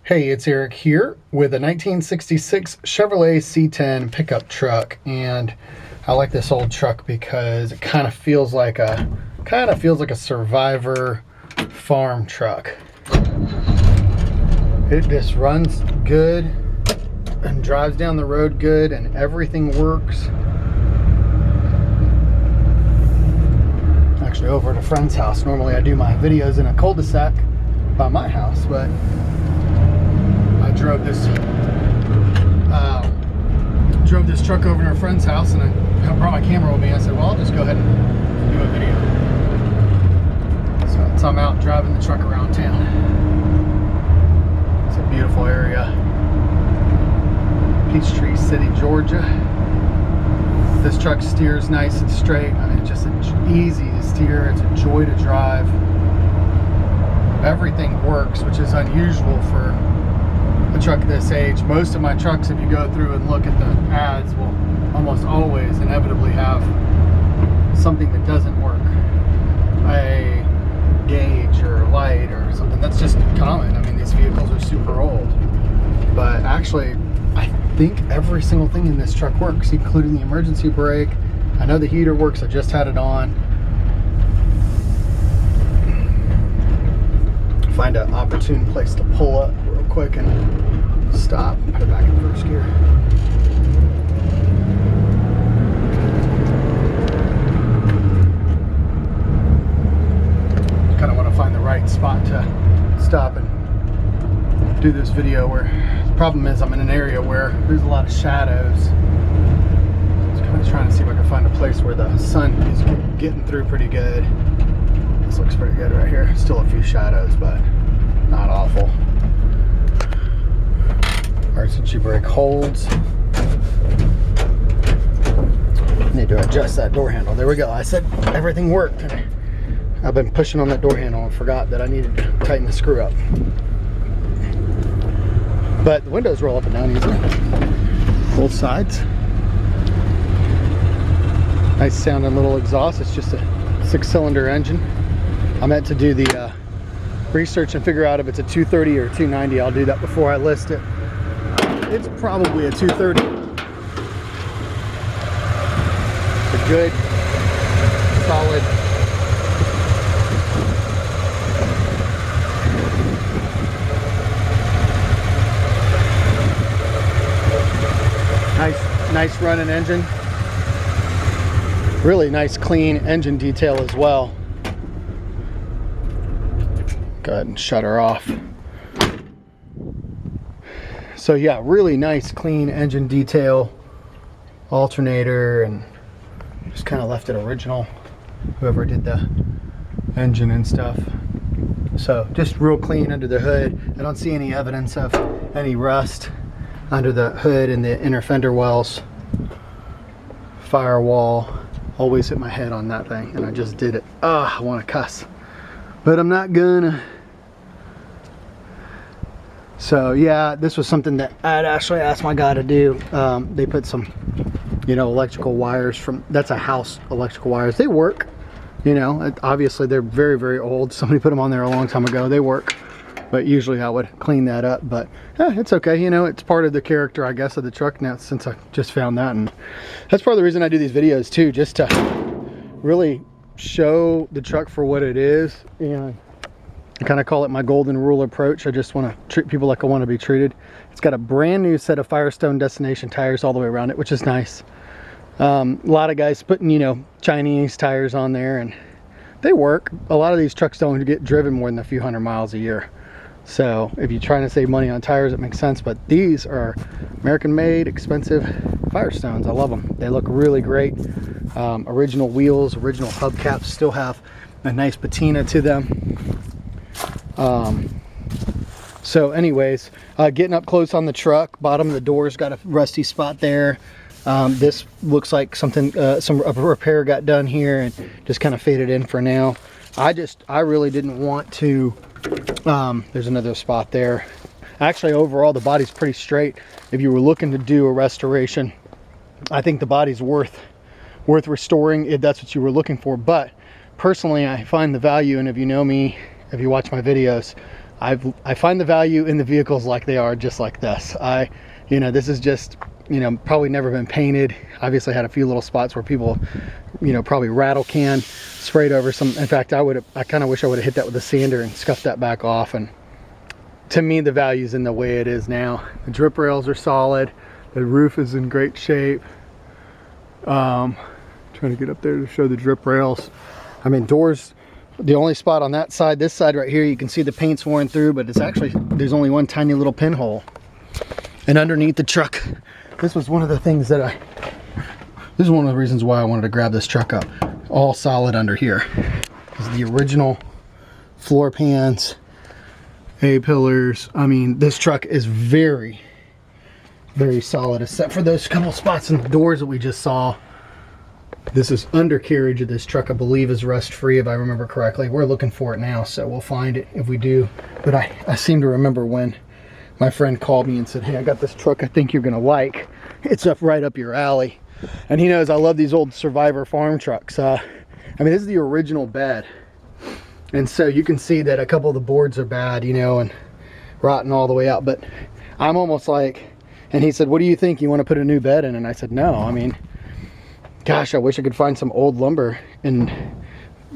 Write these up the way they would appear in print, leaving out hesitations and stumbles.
Hey, it's Eric here with a 1966 Chevrolet C-10 pickup truck, and I like this old truck because it kind of feels like a survivor farm truck. It just runs good and drives down the road good, and everything works. Actually, over at a friend's house. Normally I do my videos in a cul-de-sac by my house, but I drove this truck over to a friend's house, and I brought my camera with me. I said, well, I'll just go ahead and do a video. So I'm out driving the truck around town. It's a beautiful area. Peachtree City, Georgia. This truck steers nice and straight. I mean, it's just easy to steer. It's a joy to drive. Everything works, which is unusual for a truck this age. Most of my trucks, if you go through and look at the ads, will almost always inevitably have something that doesn't work. A gauge or a light or something. That's just common. I mean, these vehicles are super old. But actually, I think every single thing in this truck works, including the emergency brake. I know the heater works. I just had it on. Find an opportune place to pull up real quick and stop and put it back in first gear. Kind of want to find the right spot to stop and do this video. Where the problem is, I'm in an area where there's a lot of shadows. I was kind of trying to see if I can find a place where the sun is getting through pretty good. This looks pretty good right here. Still a few shadows, but not awful. Emergency brake holds. Need to adjust that door handle. There we go. I said everything worked. I've been pushing on that door handle and forgot that I needed to tighten the screw up. But the windows roll up and down easily. Both sides. Nice sounding little exhaust. It's just a 6-cylinder engine. I meant to do the research and figure out if it's a 230 or 290. I'll do that before I list it. It's probably a 230. It's a good, solid, nice running engine. Really nice clean engine detail as well. Go ahead and shut her off. So yeah, really nice clean engine detail, alternator, and just kind of left it original, whoever did the engine and stuff. So just real clean under the hood. I don't see any evidence of any rust under the hood and the inner fender wells. Firewall. Always hit my head on that thing, and I just did it. I want to cuss, but I'm not gonna. So yeah, this was something that I'd actually asked my guy to do. They put some, electrical wires from, that's a house electrical wires. They work, obviously they're very, very old. Somebody put them on there a long time ago. They work, but usually I would clean that up, but it's okay. It's part of the character, I guess, of the truck now, since I just found that. And that's part of the reason I do these videos too, just to really show the truck for what it is. I kind of call it my golden rule approach. I just want to treat people like I want to be treated. It's got a brand new set of Firestone Destination tires all the way around it, which is nice. A lot of guys putting, Chinese tires on there, and they work. A lot of these trucks don't get driven more than a few hundred miles a year. So if you're trying to save money on tires, it makes sense. But these are American-made, expensive Firestones. I love them. They look really great. Original wheels, original hubcaps, still have a nice patina to them. So anyways, getting up close on the truck, bottom of the door's got a rusty spot there. This looks like something, a repair got done here and just kind of faded in for now. I really didn't want to, there's another spot there. Actually, overall, the body's pretty straight. If you were looking to do a restoration, I think the body's worth restoring if that's what you were looking for. But personally, I find the value, and if you know me, if you watch my videos, I find the value in the vehicles like they are, just like this. You know, this is just, you know, probably never been painted. Obviously had a few little spots where people, you know, probably rattle can sprayed over some. In fact, I kind of wish I would have hit that with a sander and scuffed that back off. And to me, the value's in the way it is now. The drip rails are solid. The roof is in great shape. Trying to get up there to show the drip rails. I mean, doors, the only spot on that side, this side right here, you can see the paint's worn through, but it's actually, there's only one tiny little pinhole. And underneath the truck, this was one of the things that this is one of the reasons why I wanted to grab this truck up. All solid under here. This is the original floor pans, A-pillars. I mean, this truck is very, very solid, except for those couple spots in the doors that we just saw. This is undercarriage of this truck, I believe, is rust-free, if I remember correctly. We're looking for it now, so we'll find it if we do. But I seem to remember when my friend called me and said, hey, I got this truck I think you're gonna like. It's right up your alley. And he knows I love these old Survivor farm trucks. I mean, this is the original bed. And so you can see that a couple of the boards are bad, you know, and rotten all the way out. But I'm almost like, and he said, what do you think? You want to put a new bed in? And I said, no, I mean, gosh, I wish I could find some old lumber and,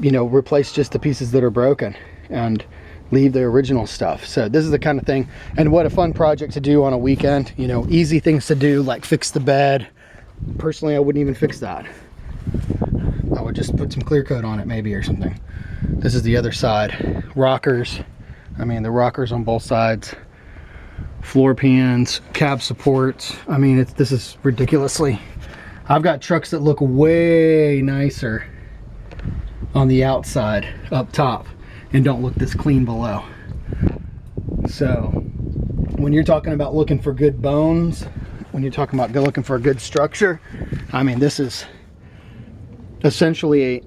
you know, replace just the pieces that are broken and leave the original stuff. So this is the kind of thing, and what a fun project to do on a weekend. You know, easy things to do, like fix the bed. Personally, I wouldn't even fix that. I would just put some clear coat on it maybe or something. This is the other side. Rockers. I mean, the rockers on both sides. Floor pans, cab supports. I mean, this is ridiculously. I've got trucks that look way nicer on the outside up top and don't look this clean below. So when you're talking about looking for good bones, when you're talking about looking for a good structure, I mean, this is essentially a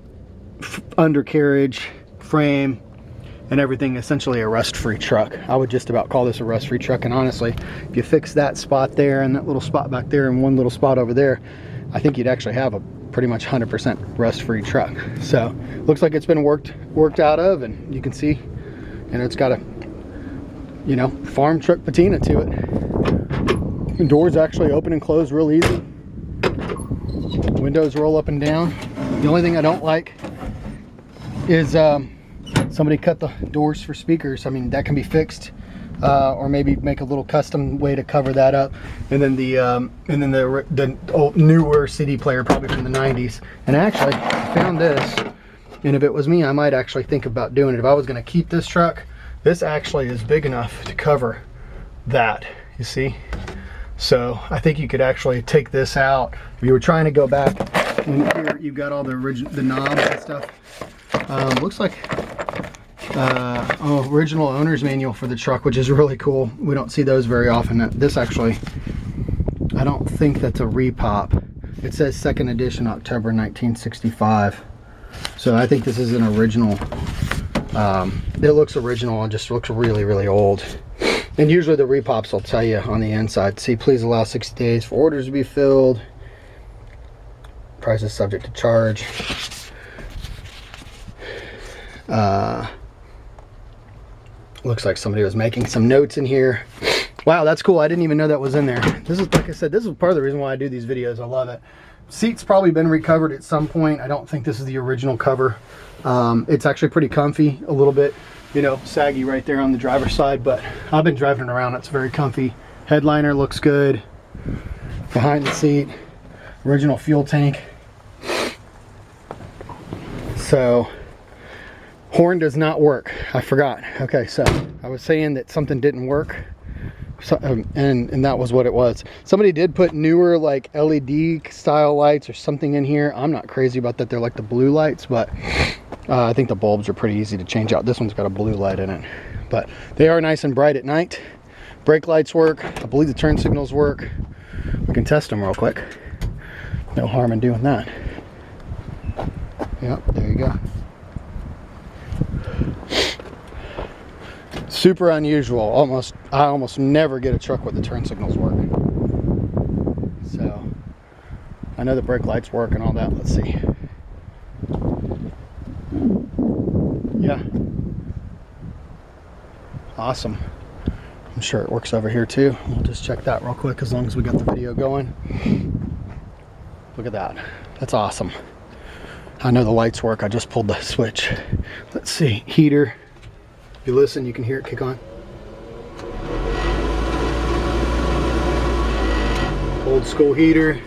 undercarriage frame and everything, essentially a rust-free truck. I would just about call this a rust-free truck. And honestly, if you fix that spot there and that little spot back there and one little spot over there, I think you'd actually have a pretty much 100% rust-free truck. So looks like it's been worked out of, and you can see, and it's got a, you know, farm truck patina to it. The doors actually open and close real easy. Windows roll up and down. The only thing I don't like is somebody cut the doors for speakers. I mean, that can be fixed. Or maybe make a little custom way to cover that up. And then the old, newer CD player, probably from the 90s. And actually, I found this, and if it was me, I might actually think about doing it. If I was going to keep this truck, this actually is big enough to cover that, you see? So I think you could actually take this out. If you were trying to go back, and here you've got all the knobs and stuff. Looks like original owner's manual for the truck, which is really cool. We don't see those very often. This actually, I don't think that's a repop. It says second edition, October 1965. So I think this is an original. It looks original and just looks really, really old. And usually the repops will tell you on the inside, see, please allow 60 days for orders to be filled. Price is subject to charge. Looks like somebody was making some notes in here. Wow, that's cool. I didn't even know that was in there. This is, like I said, this is part of the reason why I do these videos. I love it. Seat's probably been recovered at some point. I don't think this is the original cover. It's actually pretty comfy, a little bit, you know, saggy right there on the driver's side, but I've been driving it around. It's very comfy. Headliner looks good. Behind the seat, original fuel tank. So, horn does not work. I forgot. Okay, so I was saying that something didn't work. So, and that was what it was. Somebody did put newer like LED style lights or something in here. I'm not crazy about that. They're like the blue lights, but I think the bulbs are pretty easy to change out. This one's got a blue light in it, but they are nice and bright at night. Brake lights work. I believe the turn signals work. We can test them real quick. No harm in doing that. Yep, there you go. Super unusual. I almost never get a truck with the turn signals work. So I know the brake lights work and all that. Let's see. Yeah. Awesome. I'm sure it works over here too. We'll just check that real quick as long as we got the video going. Look at that. That's awesome. I know the lights work. I just pulled the switch. Let's see. Heater. If you listen, you can hear it kick on. Old school heater.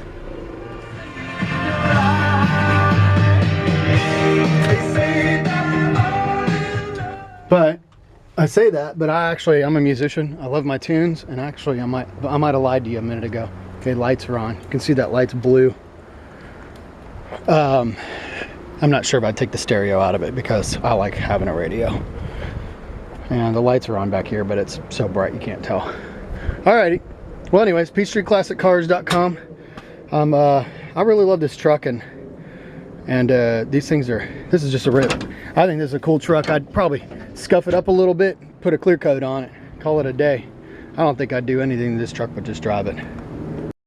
But I say that, but I'm a musician. I love my tunes, and actually I might have lied to you a minute ago. Okay, lights are on. You can see that light's blue. I'm not sure if I'd take the stereo out of it because I like having a radio. And the lights are on back here, but it's so bright you can't tell. Alrighty. Well, anyways, PeachTreeClassicCars.com. I really love this truck, and these things this is just a rip. I think this is a cool truck. I'd probably scuff it up a little bit, put a clear coat on it, call it a day. I don't think I'd do anything to this truck but just drive it.